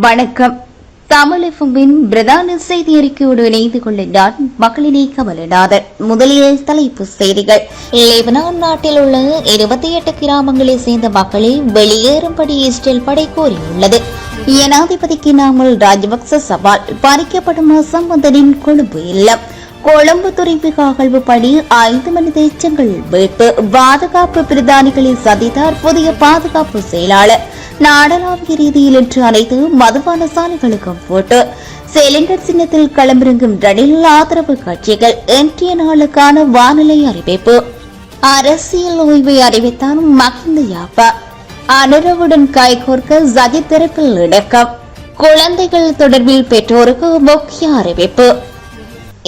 வணக்கம். தமிழகத்தின் பிரதான செய்தி அறிக்கையோடு இணைந்து கொள்ள நான் மக்களினை கமலநாதன். முதலில் தலைப்புச் செய்திகள். லெபனான் நாட்டில் உள்ள 28 கிராமங்களைச் சேர்ந்த மக்களை வெளியேறும்படி இஸ்ரேல் படை கோரியுள்ளது. ஜனாதிபதிக்கு நாமல் ராஜபக்ச சவால். பறிக்கப்படும் சம்பந்தனின் கொழும்பு இல்லம். கொழும்பு துறைமுக அகழ்வு பணி 5 மனித எச்சங்கள் மீட்பு. பாதுகாப்பு பிரதானிகளை சந்தித்தார் புதிய பாதுகாப்பு செயலாளர். நாடளாவிய ரீதியில் இன்று அனைத்து மதுபான சாலைகளுக்கும் போட்டு. சிலிண்டர் சின்னத்தில் களமிறங்கும் ரணில் ஆதரவு கட்சிகள். இன்றைய நாளுக்கான வானிலை அறிவிப்பு. அரசியல் ஓய்வை அறிவித்தார் மஹிந்த யாப்பா. அனுரவுடன் கைகோர்க்க சஜித் தரப்பில் இணக்கம். குழந்தைகள் தொடர்பில் பெற்றோருக்கு முக்கிய அறிவிப்பு.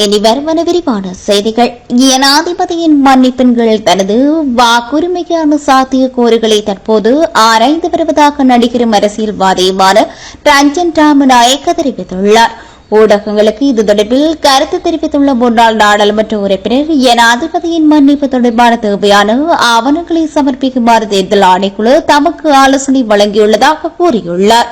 இனி வருவன விரிவான செய்திகள். ஜனாதிபதியின் மன்னிப்பெண்கள் தனது வாக்குரிமைக்கான சாத்திய கோரிகளை தற்போது ஆராய்ந்து வருவதாக நடிகரும் அரசியல்வாதியுமான ரஞ்சன் ராமநாயக்க தெரிவித்துள்ளார். ஊடகங்களுக்கு இது தொடர்பில் கருத்து தெரிவித்துள்ள முன்னாள் நாடாளுமன்ற உறுப்பினர், ஜனாதிபதியின் மன்னிப்பு தொடர்பான தேவையான ஆவணங்களை சமர்ப்பிக்குமாறு தேர்தல் ஆணைக்குழு தமக்கு ஆலோசனை வழங்கியுள்ளதாக கூறியுள்ளார்.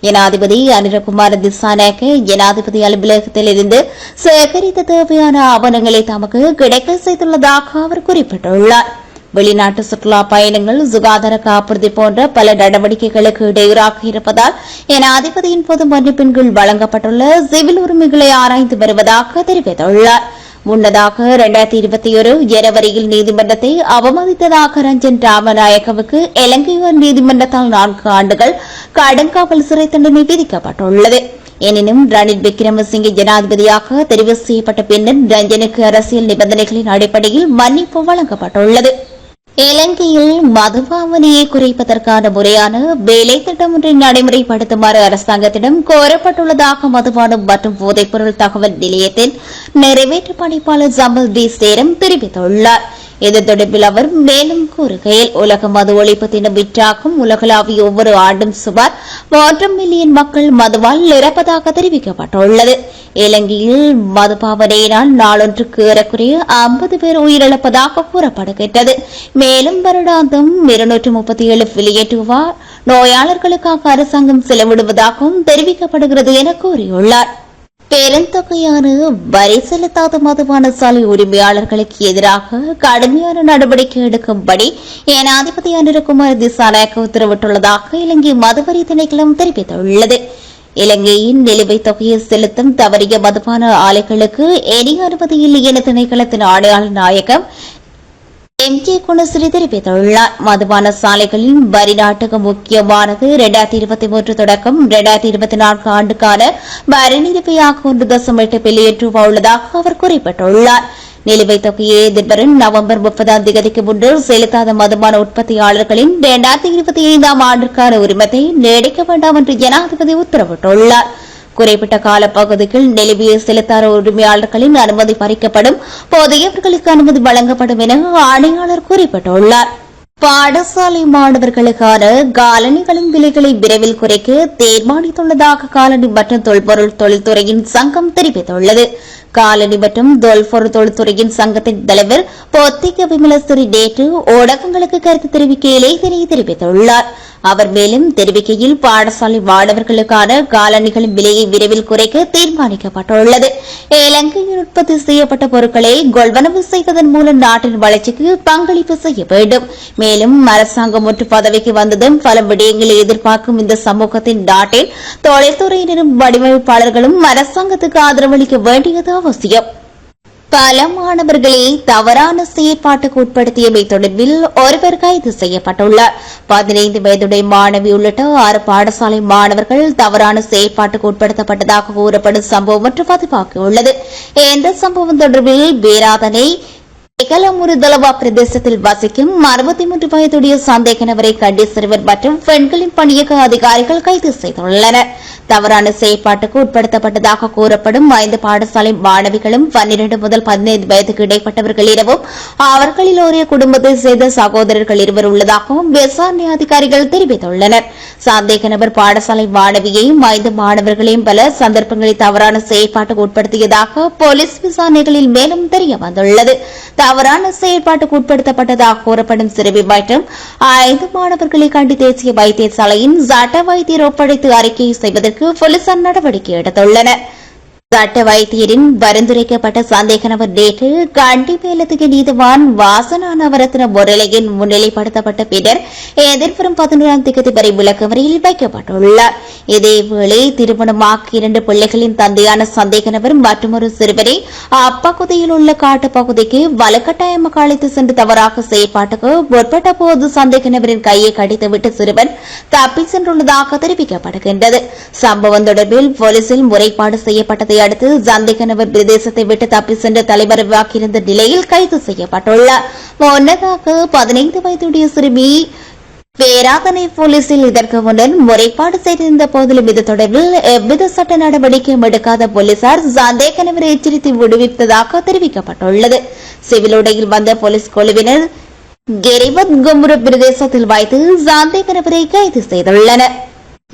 ஜனாதிபதி அனுரகுமார திசாநாயக்க ஜனாதிபதி அலுவலகத்தில் இருந்து சேகரித்த தேவையான ஆவணங்களை தமக்கு கிடைக்க செய்துள்ளதாக அவர் குறிப்பிட்டுள்ளார். வெளிநாட்டு சுற்றுலா பயணங்கள், சுகாதார காப்புறுதி போன்ற பல நடவடிக்கைகளுக்கு இடையூறாக இருப்பதால் ஜனாதிபதியின் பொது மன்னிப்பின்கள் வழங்கப்பட்டுள்ள சிவில் உரிமைகளை ஆராய்ந்து வருவதாக தெரிவித்துள்ளார். முன்னதாக 2021 ஜனவரியில் நீதிமன்றத்தை அவமதித்ததாக ரஞ்சன் ராமநாயக்கவுக்கு இலங்கை நீதிமன்றத்தால் 4 ஆண்டுகள் கடுங்காவல் சிறை தண்டனை விதிக்கப்பட்டுள்ளது. எனினும் ரணில் விக்ரமசிங்கே ஜனாதிபதியாக தெரிவு செய்யப்பட்ட பின்னர் ரஞ்சனுக்கு அரசியல் நிபந்தனைகளின் அடிப்படையில் மன்னிப்பு வழங்கப்பட்டுள்ளது. இலங்கையில் மதுபாவனையை குறைப்பதற்கான முறையான வேலை திட்டம் ஒன்றை நடைமுறைப்படுத்துமாறு அரசாங்கத்திடம் கோரப்பட்டுள்ளதாக மதுபானம் மற்றும் போதைப்பொருள் தகவல் நிலையத்தின் நிறைவேற்று பணிப்பாளர் ஜமல் டி சேரம் தெரிவித்துள்ளார். இது தொடர்பில் அவர் மேலும் கூறுகையில், உலக மது ஒழிப்பு தினம் விற்றாகும் உலகளாவிய ஒவ்வொரு ஆண்டும் சுமார் 1 மில்லியன் மக்கள் மதுவால் இறப்பதாக தெரிவிக்கப்பட்டுள்ளது. இலங்கையில் மதுபாவனையினால் நாளொன்றுக்கு ஏறக்குறைய 50 பேர் உயிரிழப்பதாக கூறப்படுகின்றது. மேலும் வருடாந்தம் 237 பில்லியன் ரூபாய் நோயாளர்களுக்காக அரசாங்கம் செலவிடுவதாகவும் தெரிவிக்கப்படுகிறது என கூறியுள்ளார். பெருந்தொகையான வரி செலுத்தாத மதுபான சாலை உரிமையாளர்களுக்கு எதிராக கடுமையான நடவடிக்கை எடுக்கும்படி ஜனாதிபதி அனுரகுமார திசாநாயக்க உத்தரவிட்டுள்ளதாக இலங்கை மதுவரி திணைக்களம் தெரிவித்துள்ளது. இலங்கையின் நிலுவைத் தொகையை செலுத்தும் தவறிய மதுபான ஆலைகளுக்கு இனி அனுமதி இல்லை என திணைக்களத்தின் ஆணையாளர் நாயகம் எம்.கே. குணஸ்ரீ தெரிவித்துள்ளார். மதுபான சாலைகளின் வரி நாட்டகம் முக்கியமானது 2023 தொடக்கம் 2024 ஆண்டுக்கான வரி நிலுவையாக 1.8 பில்லியன் ரூபாய் உள்ளதாக அவர் குறிப்பிட்டுள்ளார். நிலுவைத் தொகையை எதிர்வரும் நவம்பர் 30ஆம் தேதிக்கு முன்னர் செலுத்தாத மதுபான உற்பத்தியாளர்களின் 2025ஆம் ஆண்டிற்கான உரிமத்தை நீடிக்க வேண்டாம் என்று ஜனாதிபதி உத்தரவிட்டுள்ளார். குறிப்பிட்ட காலப்பகுதியில் நிலுவையை செலுத்தாத உரிமையாளர்களின் அனுமதி பறிக்கப்படும், புதியவர்களுக்கு அனுமதி வழங்கப்படும் என ஆணையாளர் குறிப்பிட்டுள்ளார். பாடசாலை மாணவர்களுக்கான காலணிகளின் விலைகளை விரைவில் குறைக்க தீர்மானித்துள்ளதாக காலணி மற்றும் தொல்பொருள் தொழில்துறையின் சங்கம் தெரிவித்துள்ளது. காலணி மற்றும் தொல்பொருள் தொழில்துறையின் சங்கத்தின் தலைவர் பொத்திக விமலஸ்வரி நேற்று ஊடகங்களுக்கு கருத்து தெரிவிக்கையிலே இதனை தெரிவித்துள்ளார். அவர் மேலும் தெரிவிக்கையில், பாடசாலை மாணவர்களுக்கான காலணிகளின் விலையை விரைவில் குறைக்க தீர்மானிக்கப்பட்டுள்ளது. இலங்கையில் உற்பத்தி செய்யப்பட்ட பொருட்களை கொள்வனவு செய்வதன் மூலம் நாட்டின் வளர்ச்சிக்கு பங்களிப்பு செய்ய வேண்டும். மேலும் அரசாங்கம் ஒன்று பதவிக்கு வந்ததும் பல விடயங்களை எதிர்பார்க்கும் இந்த சமூகத்தின் நாட்டில் தொழில்துறையினரும் வடிவமைப்பாளர்களும் அரசாங்கத்துக்கு ஆதரவளிக்க வேண்டியது அவசியம். பல மாணவர்களை தவறான செயற்பாட்டுக்கு உட்படுத்தியமை தொடர்பில் ஒருவர் கைது செய்யப்பட்டுள்ளார். 15 வயதுடைய மாணவி உள்ளிட்ட 6 பாடசாலை மாணவர்கள் தவறான செயற்பாட்டுக்கு உட்படுத்தப்பட்டதாக கூறப்படும் சம்பவம் ஒன்று பதிவாகியுள்ளது. இந்த சம்பவம் தொடர்பில் பேராதனை எகலமுருதலவா பிரதேசத்தில் வசிக்கும் 63 வயதுடைய சந்தேக நபரை கண்டி சிறுவர் மற்றும் பெண்களின் பணியக அதிகாரிகள் கைது செய்துள்ளனர். தவறான செயற்பாட்டுக்கு உட்படுத்தப்பட்டதாக கூறப்படும் 5 பாடசாலை மாணவிகளும் 12 முதல் 15 வயதுக்கு இடைப்பட்டவர்கள் எனவும் அவர்களில் ஒரே குடும்பத்தை சேர்ந்த சகோதரர்கள் இருவர் உள்ளதாகவும் விசாரணை அதிகாரிகள் தெரிவித்துள்ளனர். சந்தேக நபர் பாடசாலை மாணவியையும் 5 மாணவர்களையும் பல சந்தர்ப்பங்களில் தவறான செயற்பாட்டுக்கு உட்படுத்தியதாக போலீஸ் விசாரணைகளில் மேலும் தெரியவந்துள்ளது. தவறான செயற்பாட்டுக்கு உட்படுத்தப்பட்டதாக கூறப்படும் சிறுமி மற்றும் 5 மாணவர்களை கண்டி தேசிய வைத்தியசாலையின் சட்ட வைத்தியர் ஒப்படைத்து அறிக்கை செய்வதற்கு போலீசார் நடவடிக்கை எடுத்துள்ளனர். சட்ட வைத்தியரின் பரிந்துரைக்கப்பட்ட சந்தேக நபர் நேற்று கண்டி மேலதிக நீதிவான் வாசனா நவரத்ன முன்னிலையில் முன்னிலைப்படுத்தப்பட்ட பின்னர் எதிர்வரும் 11ஆம் தேதி வரை விளக்கமறியலில் வைக்கப்பட்டுள்ளார். இதேவேளை திருமணமாக்கி 2 பிள்ளைகளின் தந்தையான சந்தேக நபர் மற்றொரு சிறுவனை அப்பகுதியில் உள்ள காட்டுப்பகுதிக்கு வலுக்கட்டாயமாக அழைத்து சென்று தவறாக செயற்பாட்டுக்கு முற்பட்ட போது சந்தேக நபரின் கையை கடித்துவிட்டு சிறுவன் தப்பி சென்றுள்ளதாக தெரிவிக்கப்படுகின்றது. சம்பவம் தொடர்பில் போலீசில் முறைப்பாடு செய்யப்பட்டதை அடுத்து சந்தேக நபர் பிரதேசத்தை விட்டு தப்பி சென்ற தலைமறைவாக்கியிருந்த நிலையில் கைது செய்யப்பட்டுள்ளார். முன்னதாக 15 வயதுடைய சிறுமி பேராதனை போலீசில் இதற்கு முன்னர் முறைப்பாடு செய்திருந்த போதிலும் இது தொடர்பில் எவ்வித சட்ட நடவடிக்கையும் எடுக்காத போலீசார் சந்தேக நபரை எச்சரித்து விடுவித்ததாக தெரிவிக்கப்பட்டுள்ளது. சிவில் உடையில் வந்த போலீஸ் குழுவினர் கெரிவத் கும்ரு பிரதேசத்தில் வைத்து சந்தேக நபரை கைது செய்துள்ளனர்.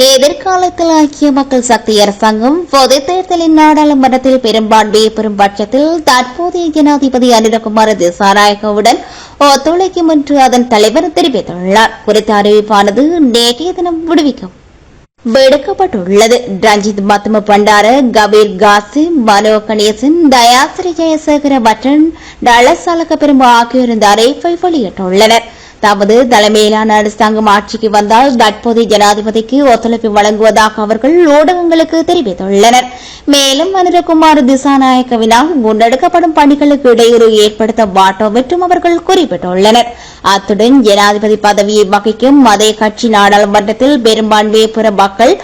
எதிர்காலத்தில் ஐக்கிய மக்கள் சக்தி அரசாங்கம் பொதுத் தேர்தலின் நாடாளுமன்றத்தில் பெரும்பான்மையை பெறும் பட்சத்தில் தற்போதைய ஜனாதிபதி அனுரகுமார திசாநாயகவுடன் ஒத்துழைக்கும் என்று அதன் தலைவர் தெரிவித்துள்ளார். குறித்த அறிவிப்பானது நேற்றைய தினம் விடுக்கப்பட்டுள்ளது. ரஞ்சித் மத்தும பண்டார, கபீர் காசி, மனோ கணேசன், தயாசிரி ஜெயசேகர மற்றும் டலசாலக பெரும்பு ஆகியோர் இந்த அறிவிப்பை வெளியிட்டுள்ளனர். தமது தலைமையிலான அரசாங்கம் ஆட்சிக்கு வந்தால் தற்போதைய ஜனாதிபதிக்கு ஒத்துழைப்பு வழங்குவதாக அவர்கள் ஊடகங்களுக்கு தெரிவித்துள்ளனர். மேலும் அனுரகுமார் திசாநாயக்கவினால் முன்னெடுக்கப்படும் பணிகளுக்கு இடையூறு ஏற்படுத்த மாட்டோம் என்றும் அவர்கள் குறிப்பிட்டுள்ளனர். அத்துடன் ஜனாதிபதி பதவியை வகிக்கும் அதே கட்சி நாடாளுமன்றத்தில் பெரும்பான்மையை பெற மக்கள்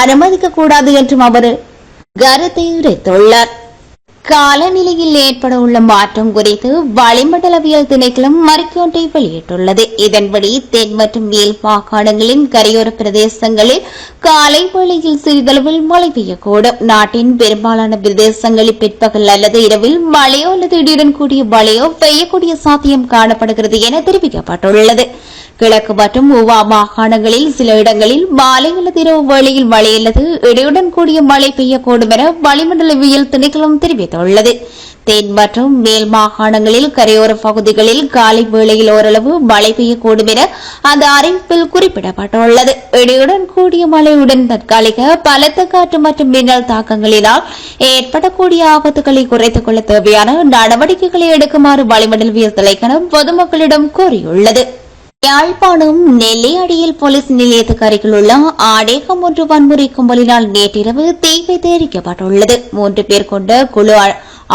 அனுமதிக்கக்கூடாது என்றும் அவர் கருத்தை உரைத்துள்ளார். காலநிலையில் ஏற்பட உள்ள மாற்றம் குறித்து வளிமண்டலவியல் திணைக்களம் அறிக்கையொன்றை வெளியிட்டுள்ளது. இதன்படி தென் மற்றும் மேல் மாகாணங்களின் கரையோர பிரதேசங்களில் காலை வேளையில் சிறிதளவில் மழை பெய்யக்கூடும். நாட்டின் பெரும்பாலான பிரதேசங்களில் பிற்பகல் அல்லது இரவில் மழையோ அல்லது இடியுடன் கூடிய மழையோ பெய்யக்கூடிய சாத்தியம் காணப்படுகிறது என தெரிவிக்கப்பட்டுள்ளது. கிழக்கு மற்றும் ஊவா மாகாணங்களில் சில இடங்களில் மாலை அல்லது இரவு வேளையில் மழை அல்லது இடியுடன் கூடிய மழை பெய்யக்கூடும் என வளிமண்டலவியல் திணைக்களம் தெரிவித்துள்ளது. தென் மற்றும் மேல் மாகாணங்களில் கரையோர பகுதிகளில் காலை வேளையில் ஓரளவு மழை பெய்யக்கூடும் என அந்த அறிவிப்பில் குறிப்பிடப்பட்டுள்ளது. இடியுடன் கூடிய மழையுடன் தற்காலிக பலத்த காற்று மற்றும் மின்னல் தாக்கங்களினால் ஏற்படக்கூடிய ஆபத்துகளை குறைத்துக் கொள்ள தேவையான நடவடிக்கைகளை எடுக்குமாறு வளிமண்டலவியல் திணைக்களம் பொதுமக்களிடம் கோரியுள்ளது. யாழ்ப்பாணம் நெல்லையடியில் போலீஸ் நிலையத்துக்கு அருகில் உள்ள ஆடேகம் ஒன்று வன்முறை கும்பலினால் நேற்றிரவு தீ வைத்து எரிக்கப்பட்டுள்ளது. 3 பேர் கொண்ட குழு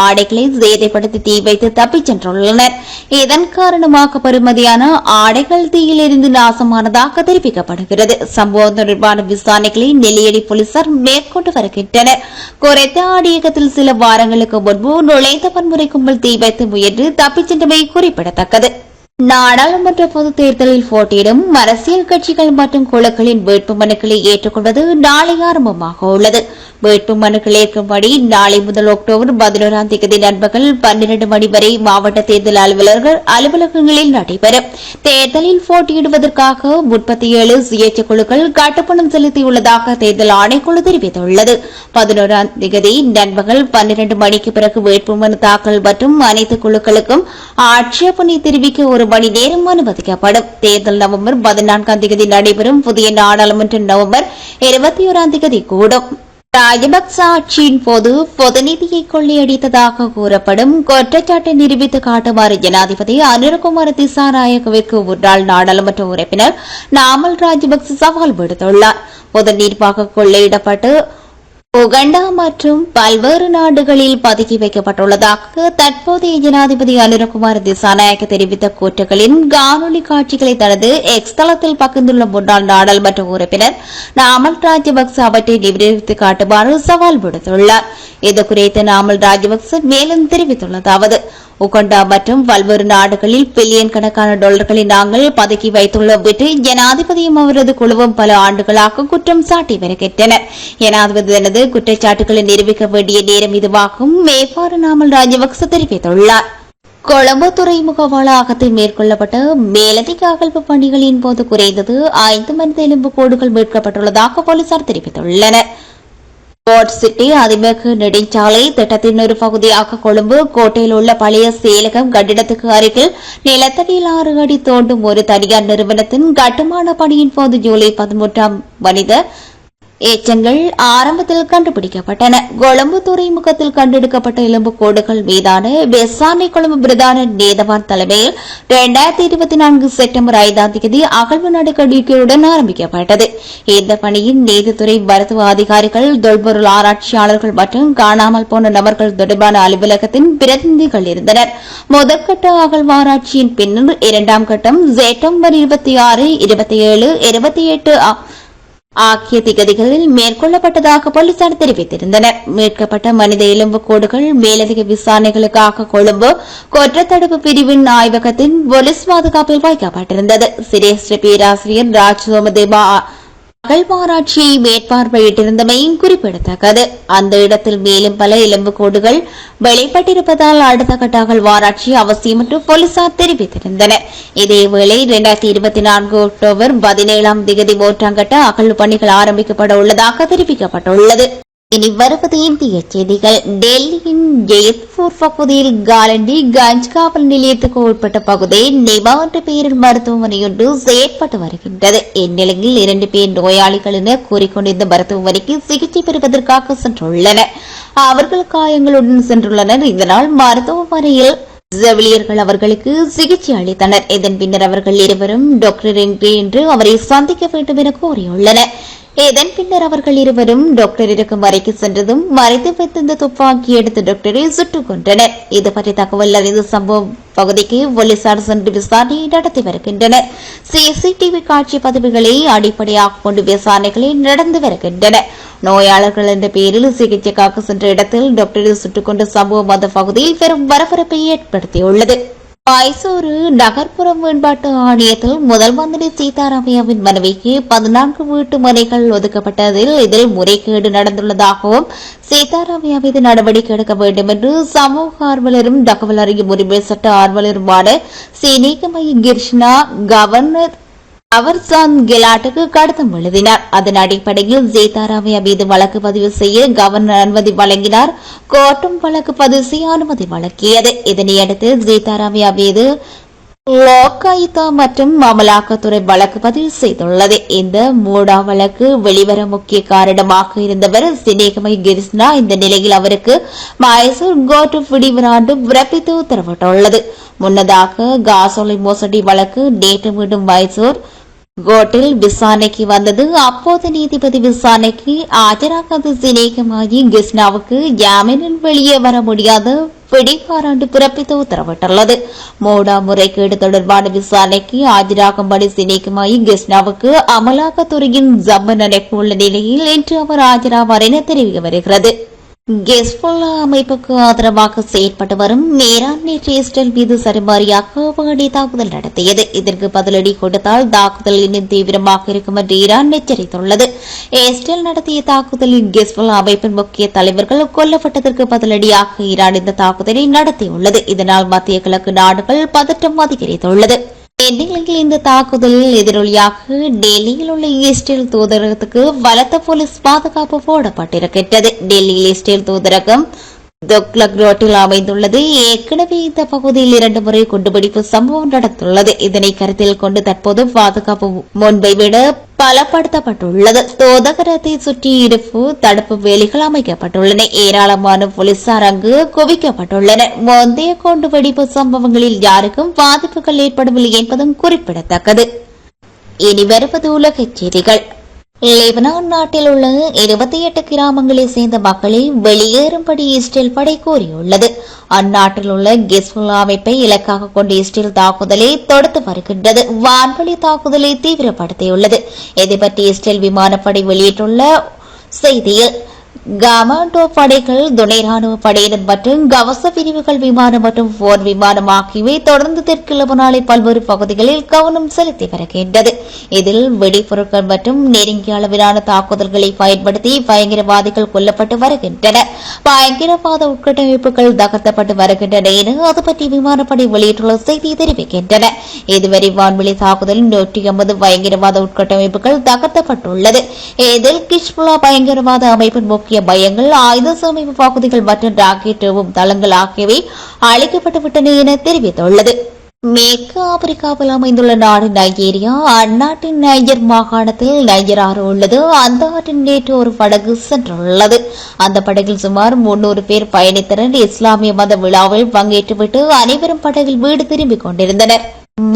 ஆடைகளை சேதப்படுத்தி தீ வைத்து தப்பிச் சென்றுள்ளனர். இதன் காரணமாக பெறுமதியான ஆடைகள் தீயில் எரிந்து நாசமானதாக தெரிவிக்கப்படுகிறது. சம்பவம் தொடர்பான விசாரணைகளை நெல்லியடி போலீசார் மேற்கொண்டு வருகின்றனர். குறைத்த ஆடையகத்தில் சில வாரங்களுக்கு முன்பு நுழைந்த வன்முறை கும்பல் தீ வைத்து முயன்று தப்பிச் சென்றமை குறிப்பிடத்தக்கது. நாடாளுமன்ற பொதுத் தேர்தலில் போட்டியிடும் அரசியல் கட்சிகள் மற்றும் குழுக்களின் வேட்புமனுக்களை ஏற்றுக்கொள்வது நாளை ஆரம்பமாக உள்ளது. வேட்புமனுக்கள் ஏற்கும்படி நாளை முதல் அக்டோபர் 11ஆம் தேதி நண்பகல் 12 மணி வரை மாவட்ட தேர்தல் அலுவலகங்களில் நடைபெறும். தேர்தலில் போட்டியிடுவதற்காக 37 சுயேட்சை குழுக்கள் கட்டுப்பணம் செலுத்தியுள்ளதாக தேர்தல் ஆணைக்குழு தெரிவித்துள்ளது. 11ஆம் தேதி நண்பகல் 12 மணிக்கு பிறகு வேட்புமனு தாக்கல் மற்றும் அனைத்து குழுக்களுக்கும் ஆட்சேபனை தெரிவிக்க 1 மணி நேரம் அனுமதிக்கப்படும். தேர்தல் நவம்பர் 14ஆம் தேதி நடைபெறும். புதிய நாடாளுமன்றம் நவம்பர் 21ஆம் தேதி கூடும். ராஜபக்ச ஆட்சியின் போது பொது நிதியை கொள்ளையடித்ததாக கூறப்படும் குற்றச்சாட்டை நிரூபித்து காட்டுமாறு ஜனாதிபதி அனுரகுமார திசாநாயகவிற்கு முன்னாள் நாடாளுமன்ற உறுப்பினர் நாமல் ராஜபக்ச சவால் விடுத்துள்ளார். பொது நிர்வாக கொள்ளையிடப்பட்டு உகண்டா மற்றும் பல்வேறு நாடுகளில் பதுக்கி வைக்கப்பட்டுள்ளதாக தற்போதைய ஜனாதிபதி அனுரகுமார திசாநாயக்க தெரிவித்த கூற்றுகளின் காணொலி காட்சிகளை தனது எக்ஸ் தளத்தில் பகிர்ந்துள்ள முன்னாள் நாடாளுமன்ற உறுப்பினர் நாமல் ராஜபக்ச அவற்றை நிரூபித்து காட்டுமாறு சவால் விடுத்துள்ளார். இதுகுறித்து நாமல் ராஜபக்ச மேலும் தெரிவித்துள்ளதாவது: உகண்டா மற்றும் பல்வேறு நாடுகளில் பில்லியன் கணக்கான டாலர்களை நாங்கள் பதுக்கி வைத்துள்ளோம் என்று ஜனாதிபதியும் அவரது குழுவும் பல ஆண்டுகளாக குற்றம் சாட்டி வருகின்றனர். ஜனாதிபதி தனது குற்றச்சாட்டுகளை நிரூபிக்க வேண்டிய நேரம் இதுவாகும். மேற்பாறு நாமல் ராஜபக்ச தெரிவித்துள்ளார். கொழும்பு துறைமுக வளாகத்தில் மேற்கொள்ளப்பட்ட மேலதிக அகழ்வு பணிகளின் போது குறைந்தது 5 மனித எலும்பு கூடுகள் மீட்கப்பட்டுள்ளதாக போலீசார் தெரிவித்துள்ளனர். போர்ட் சிட்டி அதிவேக நெடுஞ்சாலை திட்டத்தின் ஒரு பகுதியாக கொழும்பு கோட்டையில் உள்ள பழைய செயலகம் கட்டிடத்துக்கு அருகில் நிலத்தடியில் 6 அடி தோண்டும் ஒரு தனியார் நிறுவனத்தின் கட்டுமான பணியின் போது ஜூலை 13 மனித எச்சங்கள் ஆரம்பத்தில் கண்டுபிடிக்கப்பட்டன. கொழும்பு துறைமுகத்தில் கண்டெடுக்கப்பட்ட எலும்புக்கூடுகள் மீதான விசாரணை கொழும்பு பிரதான நீதவான் தலைமையில் 2024 செப்டம்பர் 5ஆம் தேதி அகழ்வு நடவடிக்கையுடன் ஆரம்பிக்கப்பட்டது. இந்த பணியின் நீதித்துறை மருத்துவ அதிகாரிகள் தொல்பொருள் ஆராய்ச்சியாளர்கள் மற்றும் காணாமல் போன நபர்கள் தொடர்பான அலுவலகத்தின் பிரதிநிதிகள் இருந்தனர். முதற்கட்ட அகழ்வாராய்ச்சியின் பின்னர் 2ஆம் கட்டம் செப்டம்பர் 26, 27, 28 ஆகிய திகதிகளில் மேற்கொள்ளப்பட்டதாக போலீசார் தெரிவித்திருந்தனர். மீட்கப்பட்ட மனித எலும்புக்கூடுகள் மேலதிக விசாரணைகளுக்காக கொழும்பு குற்றத்தடுப்பு பிரிவின் ஆய்வகத்தின் போலீஸ் பாதுகாப்பில் வைக்கப்பட்டிருந்தது. சிரேஷ்ட பேராசிரியர் ராஜ் சோமதேவா அகழ்வாராய்ச்சியை மேற்பார்வையிட்டிருந்தமையும் குறிப்பிடத்தக்கது. அந்த இடத்தில் மேலும் பல எலும்புக்கூடுகள் வெளிப்பட்டிருப்பதால் அடுத்த கட்ட அகழ்வாராய்ச்சி அவசியம் என்று போலீசார் தெரிவித்திருந்தனர். இதேவேளை 2024 அக்டோபர் 17ஆம் தேதி 3ஆம் கட்ட அகழ்வு பணிகள் ஆரம்பிக்கப்பட உள்ளதாக தெரிவிக்கப்பட்டுள்ளது. இனி வருவது இந்திய செய்திகள். டெல்லியின் ஜெயத்பூர் பகுதியில் காலண்டி கஞ்ச் காவல் நிலையத்துக்கு உட்பட்ட பகுதியில் நிபா என்ற பெயரில் மருத்துவமனையொன்று செயற்பட்டு வருகின்றது. இந்நிலையில் 2 பேர் நோயாளிகள் என கூறிக்கொண்டிருந்த மருத்துவமனைக்கு சிகிச்சை பெறுவதற்காக சென்றுள்ளனர். அவர்கள் காயங்களுடன் சென்றுள்ளனர். இதனால் மருத்துவமனையில் செவிலியர்கள் அவர்களுக்கு சிகிச்சை அளித்தனர். இதன் பின்னர் அவர்கள் இருவரும் டாக்டர் என்று அவரை சந்திக்க வேண்டும் என கோரியுள்ளனர். இதன் பின்னர் அவர்கள் இருவரும் டாக்டர் இருக்கும் அறைக்கு சென்றதும் மறைத்து வைத்திருந்த துப்பாக்கி எடுத்து டாக்டரை சுட்டுக் கொண்டனர். இதுபற்றி தகவல் அறிந்த சம்பவ பகுதிக்கு போலீசார் சென்று விசாரணை நடத்தி வருகின்றனர். சிசிடிவி காட்சி பதிவுகளை அடிப்படையாக கொண்டு விசாரணைகளை நடந்து வருகின்றன. நோயாளர்கள் என்ற பெயரில் சிகிச்சைக்காக சென்ற இடத்தில் டாக்டரை சுட்டுக் கொண்ட சம்பவம் அந்த பகுதியில் பெரும் பரபரப்பை ஏற்படுத்தியுள்ளது. மைசூரு நகர்ப்புற மேம்பாட்டு ஆணையத்தில் முதல் மந்திரி சீதாராமையாவின் மனைவிக்கு 14 வீட்டு மனைகள் ஒதுக்கப்பட்டதில் இதில் முறைகேடு நடந்துள்ளதாகவும் சீதாராமையா மீது நடவடிக்கை எடுக்க வேண்டும் என்று சமூக ஆர்வலரும் தகவல் அறியும் உரிமை சட்ட ஆர்வலருமான சினேகமயி கிருஷ்ணா கவர்னர் அவர்சான் கெலாட்டுக்கு கடிதம் எழுதினார். அதன் அடிப்படையில் சீதாராமையா மீது வழக்கு பதிவு செய்ய கவர்னர் அனுமதி வழங்கினார். கோர்ட்டும் வழக்கு பதிவு செய்ய அனுமதி வழங்கியது. இதனையடுத்து சீதாராமையா மீது லோகாயுக்தா மற்றும் அமலாக்கத்துறை வழக்கு பதிவு செய்துள்ளது. இந்த மூடா வழக்கு வெளிவர முக்கிய காரணமாக இருந்தவர் சினேகமயி கிருஷ்ணா. இந்த நிலையில் அவருக்கு மைசூர் கோர்ட் விடிவிராண்டு பிறப்பித்து உத்தரவிட்டுள்ளது. முன்னதாக காசோலை மோசடி வழக்கு நேற்று மீண்டும் மைசூர் கோர்ட்டில் விசாரணைக்கு வந்தது. அப்போது நீதிபதி விசாரணைக்கு ஆஜராகாத சினேகமயி கிருஷ்ணாவுக்கு ஜாமீனில் வெளியே வர முடியாத பிடிவாரண்டு பிறப்பித்து உத்தரவிட்டுள்ளது. மோடா முறைகேடு தொடர்பான விசாரணைக்கு ஆஜராகும்படி சினேகமயி கிருஷ்ணாவுக்கு அமலாக்கத்துறையின் ஜம்மன் அழைப்பு உள்ள நிலையில் இன்று அவர் ஆஜராவார் என தெரிவிக்க வருகிறது. ஹெஸ்புல்லா அமைப்புக்கு ஆதரவாக செயற்பட்டு வரும் ஈரான் நேற்று இஸ்ரேல் மீது சரமாரியாக வாடி தாக்குதல் நடத்தியது. இதற்கு பதிலடி கொடுத்தால் தாக்குதல் இன்னும் தீவிரமாக இருக்கும் என்று ஈரான் எச்சரித்துள்ளது. இஸ்ரேல் நடத்திய தாக்குதலில் ஹெஸ்புல்லா அமைப்பின் முக்கிய தலைவர்கள் கொல்லப்பட்டதற்கு பதிலடியாக ஈரான் இந்த தாக்குதலை நடத்தியுள்ளது. இதனால் மத்திய கிழக்கு நாடுகள் பதற்றம் அதிகரித்துள்ளது. இந்நிலையில் இந்த தாக்குதலில் எதிரொலியாக டெல்லியில் உள்ள இஸ்ரேல் தூதரகத்துக்கு பலத்த போலீஸ் பாதுகாப்பு போடப்பட்டிருக்கிறது. டெல்லியில் இஸ்ரேல் தூதரகம் தொக்லக் ரோட்டில் அமைந்துள்ளது. ஏற்கனவே இந்த பகுதியில் 2 முறை குண்டுபிடிப்பு சம்பவம் நடந்துள்ளது. இதனை கருத்தில் கொண்டு தற்போது பாதுகாப்பு முன்பை விட பலப்படுத்தப்பட்டுள்ளது. தூதரகத்தை சுற்றி இருப்பு தடுப்பு வேலிகள் அமைக்கப்பட்டுள்ளன. ஏராளமான போலீசார் அங்கு குவிக்கப்பட்டுள்ளனர். முந்தைய குண்டுவெடிப்பு சம்பவங்களில் யாருக்கும் பாதிப்புகள் ஏற்படவில்லை என்பதும் குறிப்பிடத்தக்கது. இனி வருவது உலகச் செய்திகள். லெபனான் நாட்டில் உள்ள 28 கிராமங்களை சேர்ந்த மக்களை வெளியேறும்படி இஸ்ரேல் படை கோரியுள்ளது. அந்நாட்டில் உள்ள ஹெஸ்புல்லா அமைப்பை இலக்காக கொண்டு இஸ்ரேல் தாக்குதலை தொடுத்து வருகின்றது. வான்வழி தாக்குதலை தீவிரப்படுத்தியுள்ளது. இதுபற்றி இஸ்ரேல் விமானப்படை வெளியிட்டுள்ள செய்தியில் கமாண்டோ படைகள், துணை ராணுவ படையினர் மற்றும் கவச பிரிவுகள் விமானம் மற்றும் போர் விமானம் ஆகியவை தொடர்ந்து தெற்கு லெபனானின் பல்வேறு பகுதிகளில் கவனம் செலுத்தி வருகின்றது. இதில் வெடிப்பொருட்கள் மற்றும் நெருங்கிய அளவிலான தாக்குதல்களை பயன்படுத்தி பயங்கரவாதிகள் கொல்லப்பட்டு வருகின்றனர். பயங்கரவாத உட்கட்டமைப்புகள் தகர்த்தப்பட்டு வருகின்றன என அது பற்றி விமானப்படை வெளியிட்டுள்ள செய்தி தெரிவிக்கின்றன. இதுவரை வான்வெளி தாக்குதலில் 150 பயங்கரவாத உட்கட்டமைப்புகள் தகர்த்தப்பட்டுள்ளது. இதில் ஹிஸ்புல்லா பயங்கரவாத அமைப்பின் முக்கிய முக்கிய மையங்கள், ஆயுத சேமிப்பு பகுதிகள் மற்றும் ராக்கெட் ஏவும் தளங்கள் ஆகியவை அளிக்கப்பட்டுவிட்டன என தெரிவித்துள்ளது. மேற்கு ஆப்பிரிக்காவில் அமைந்துள்ள நாடு நைஜீரியா. அந்நாட்டின் நைஜர் மாகாணத்தில் நைஜர் ஆறு உள்ளது. அந்த ஆற்றின் நேற்று ஒரு படகு சென்றுள்ளது. அந்த படகில் சுமார் 300 பேர் பயணித்தனர். இஸ்லாமிய மத விழாவில் பங்கேற்றுவிட்டு அனைவரும் படகில் வீடு திரும்பிக் கொண்டிருந்தனர்.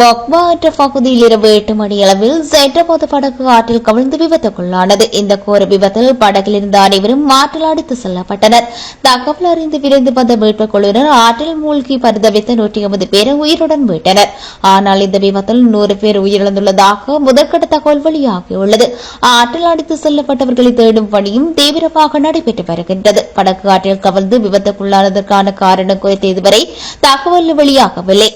மொக்பா என்ற பகுதியில் இரவு 8 மணி அளவில் சென்றபோது படகு ஆற்றில் கவிழ்ந்து விபத்துக்குள்ளானது. இந்த கோர விபத்தில் படகில் இருந்த அனைவரும் ஆற்றில் அடித்து செல்லப்பட்டனர். தகவல் அறிந்து விரைந்து வந்த மீட்புக் குழுவினர் ஆற்றில் மூழ்கி பரிதவித்த 150 பேரை உயிருடன் மீட்டனர். ஆனால் இந்த விபத்தில் 100 பேர் உயிரிழந்துள்ளதாக முதற்கட்ட தகவல் வெளியாகியுள்ளது. ஆற்றில் அடித்து செல்லப்பட்டவர்களை தேடும் பணியும் தீவிரமாக நடைபெற்று வருகின்றது. படகு ஆற்றில் கவிழ்ந்து விபத்துக்குள்ளானதற்கான காரணம் குறித்து இதுவரை தகவல் வெளியாகவில்லை.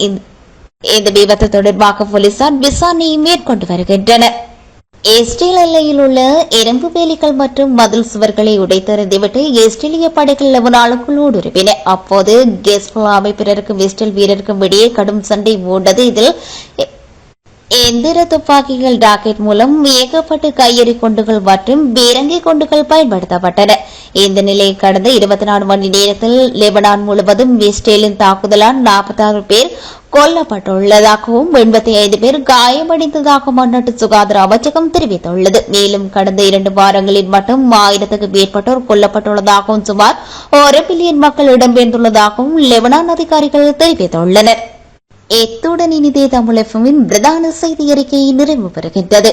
இந்த விபத்து தொடர்பாக போலீசார் விசாரணையை மேற்கொண்டு வருகின்றனர். இஸ்ரேல் எல்லையில் உள்ள இரும்பு வேலிகள் மற்றும் மதில் சுவர்களை உடைத்தெறிந்துவிட்டு இஸ்ரேலிய படைகள் லெபனானுக்குள் ஊடுருவின. அப்போது ஹெஸ்போலா அமைப்பினருக்கும் இஸ்ரேல் வீரருக்கும் இடையே கடும் சண்டை மூண்டது. இதில் எந்திர துப்பாக்கிகள், ராக்கெட் மூலம் இயக்கப்பட்ட கையெறி குண்டுகள் மற்றும் பீரங்கி குண்டுகள் பயன்படுத்தப்பட்டன. இந்த நிலையில் கடந்த 24 மணி நேரத்தில் லெபனான் முழுவதும் இஸ்ரேலின் தாக்குதலால் 46 பேர் கொல்லப்பட்டுள்ளதாகவும் 85 பேர் காயமடைந்ததாகவும் அந்நாட்டு சுகாதார அமைச்சகம் தெரிவித்துள்ளது. மேலும் கடந்த 2 வாரங்களில் மட்டும் 1000க்கும் மேற்பட்டோர் கொல்லப்பட்டுள்ளதாகவும் சுமார் 1 பில்லியன் மக்கள் இடம்பெயர்ந்துள்ளதாகவும் லெபனான் அதிகாரிகள் தெரிவித்துள்ளனர். இத்துடன் இனிதே தமிழ் எஃப்எம்மின் பிரதான செய்தி அறிக்கையை நிறைவு பெறுகின்றது.